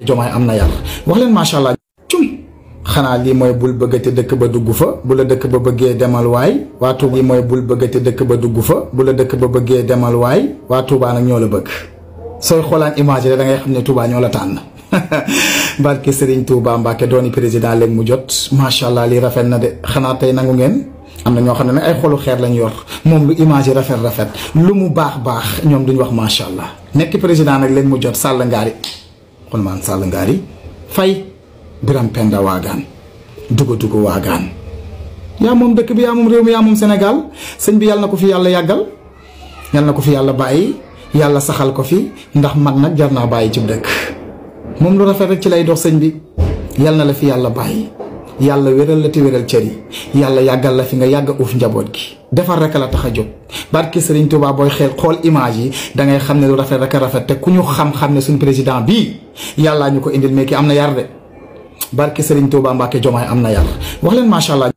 Jomaay am na yar wax leen macha allah cum xanaa lii mooy bul bëggate dëkk ba dugg fa bu la dëkk ba bëggee demal waay waa Touba lii mooy bul bëggate dëkk ba dugg fa bu la dëkk ba bëggee demal waay waa Touba nag ñoo la bëgg sooy xoolaan image da ngay xam ne Touba ñoo la tànn barke Serigne Touba Mbacke dooni président léegi mu jot macha allah lii rafet na de xanaa tey nangu ngeen am na ñoo xam ne nag ay xolu xeer lañ yor moom lu image rafet lu mu baax ñoom duñ wax macha allah nekk président nag léegi mu jot Sall Ngaari xol maan Sall Ngaari Fay Biram Penda Waagaan dugu Waagaan yaa moom dëkk bi yaa moom réew mi yaa moom Sénégal sëñ bi yàlla na ko fi yàlla yàggal yàlla na ko fi yàlla bàyyi yàlla saxal ko fi ndax mag nag jar naa bàyyi ci dëkk moom lu rafet rek ci lay dox sëñ bi yàlla na la fi yàlla bàyyi yàlla wéral la te wéral cër yi yàlla yàggal la fi nga yàgg uuf njaboot gi defar rek la tax a jóg barki Serigne Touba booy xool image yi dangay xam ne lu rafet rek a rafet te ku ñu xam-xam ne suñ président bii yàllaa ñu ko indil mais ki am na yar de barki Serigne Touba Mbacke Jomaay am na yar wax leen macha allah.